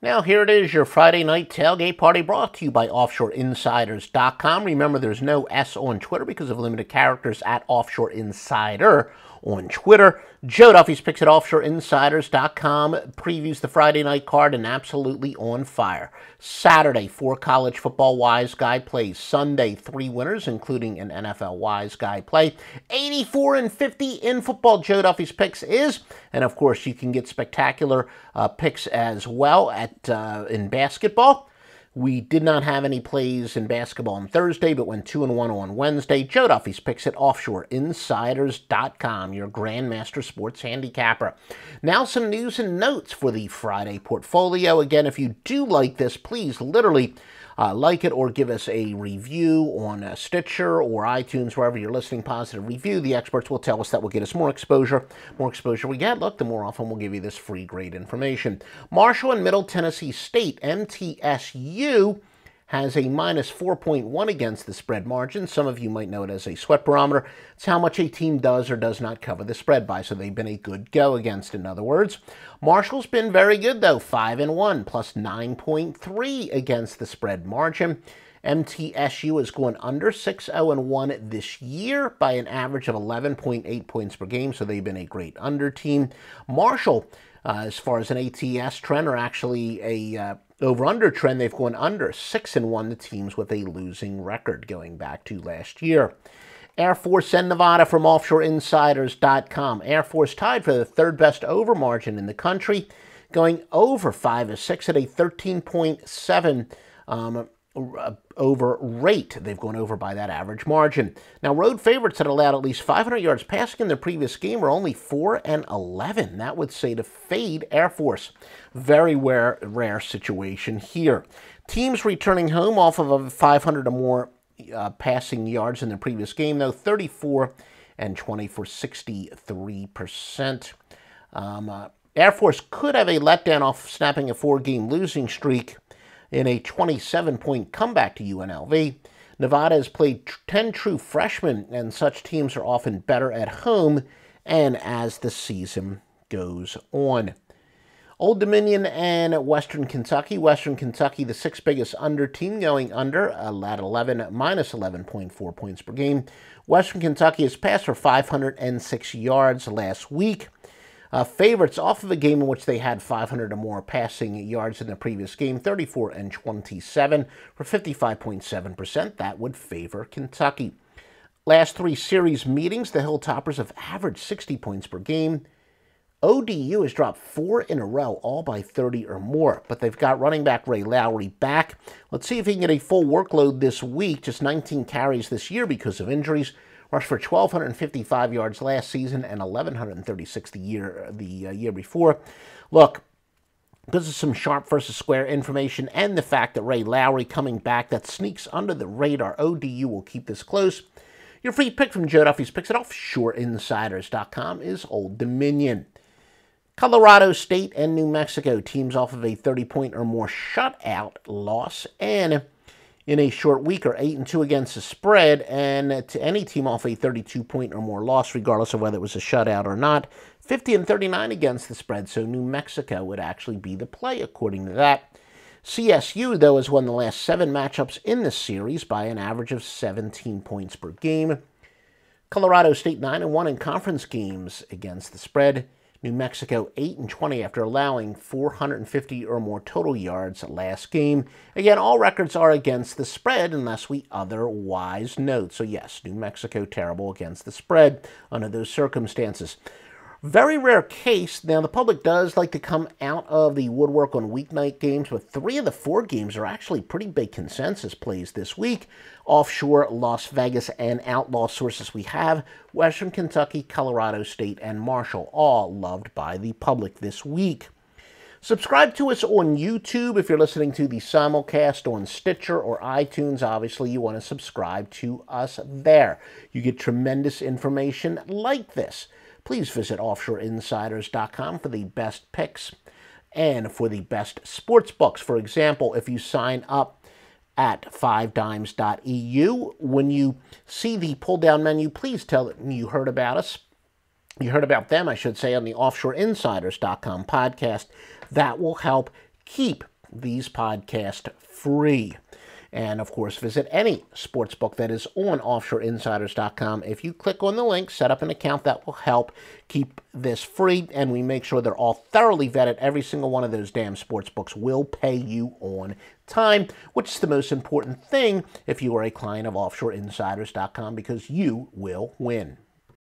Now here it is, your Friday night tailgate party brought to you by OffshoreInsiders.com. Remember, there's no S on Twitter because of limited characters at Offshore Insider on Twitter. Joe Duffy's picks at OffshoreInsiders.com previews the Friday night card and absolutely on fire. Saturday, 4 college football wise guy plays. Sunday, 3 winners, including an NFL wise guy play. 84 and 50 in football, Joe Duffy's picks is. And of course, you can get spectacular picks as well in basketball. We did not have any plays in basketball on Thursday, but went 2-1 on Wednesday. Joe Duffy's picks at OffshoreInsiders.com, your Grandmaster Sports Handicapper. Now some news and notes for the Friday portfolio. Again, if you do like this, please literally like it or give us a review on Stitcher or iTunes, wherever you're listening. Positive review. The experts will tell us that will get us more exposure. More exposure we get, look, the more often we'll give you this free, great information. Marshall and Middle Tennessee State, MTSU, has a minus 4.1 against the spread margin. Some of you might know it as a sweat barometer. It's how much a team does or does not cover the spread by, so they've been a good go against, in other words. Marshall's been very good, though, 5-1, plus 9.3 against the spread margin. MTSU is going under 6-0-1 this year by an average of 11.8 points per game, so they've been a great under team. Marshall, as far as an ATS trend, are actually a over-under trend. They've gone under 6-1 to teams with a losing record going back to last year. Air Force and Nevada from OffshoreInsiders.com. Air Force tied for the third best over margin in the country, going over 5-6 at a 13.7 over rate. They've gone over by that average margin. Now, road favorites that allowed at least 500 yards passing in their previous game are only 4-11. That would say to fade Air Force. Very rare situation here. Teams returning home off of 500 or more passing yards in their previous game, though, 34 and 20 for 63%. Air Force could have a letdown off snapping a 4-game losing streak in a 27-point comeback to UNLV. Nevada has played 10 true freshmen, and such teams are often better at home and as the season goes on. Old Dominion and Western Kentucky. Western Kentucky, the 6th biggest under team, going under at 11, minus 11.4 points per game. Western Kentucky has passed for 506 yards last week. Favorites off of a game in which they had 500 or more passing yards in the previous game, 34 and 27 for 55.7%. That would favor Kentucky. Last 3 series meetings, the Hilltoppers have averaged 60 points per game. ODU has dropped 4 in a row, all by 30 or more, but they've got running back Ray Lowry back. Let's see if he can get a full workload this week. Just 19 carries this year because of injuries. Rushed for 1,255 yards last season and 1,136 the year before. Look, because of some sharp versus square information and the fact that Ray Lowry coming back, that sneaks under the radar, ODU will keep this close. Your free pick from Joe Duffy's Picks at OffshoreInsiders.com is Old Dominion. Colorado State and New Mexico, teams off of a 30-point or more shutout loss, and in a short week are 8-2 against the spread, and to any team off a 32-point or more loss, regardless of whether it was a shutout or not, 50 and 39 against the spread, so New Mexico would actually be the play according to that. CSU, though, has won the last 7 matchups in the series by an average of 17 points per game. Colorado State 9-1 in conference games against the spread. New Mexico 8-20 after allowing 450 or more total yards last game. Again, all records are against the spread unless we otherwise note. So yes, New Mexico terrible against the spread under those circumstances. Very rare case. Now, the public does like to come out of the woodwork on weeknight games, but 3 of the 4 games are actually pretty big consensus plays this week. Offshore, Las Vegas, and outlaw sources we have: Western Kentucky, Colorado State, and Marshall, all loved by the public this week. Subscribe to us on YouTube if you're listening to the simulcast on Stitcher or iTunes. Obviously, you want to subscribe to us there. You get tremendous information like this. Please visit OffshoreInsiders.com for the best picks and for the best sports books. For example, if you sign up at 5dimes.eu, when you see the pull-down menu, please tell them you heard about us. You heard about them, I should say, on the OffshoreInsiders.com podcast. That will help keep these podcasts free. And, of course, visit any sportsbook that is on offshoreinsiders.com. If you click on the link, set up an account, that will help keep this free. And we make sure they're all thoroughly vetted. Every single one of those damn sportsbooks will pay you on time, which is the most important thing if you are a client of offshoreinsiders.com, because you will win.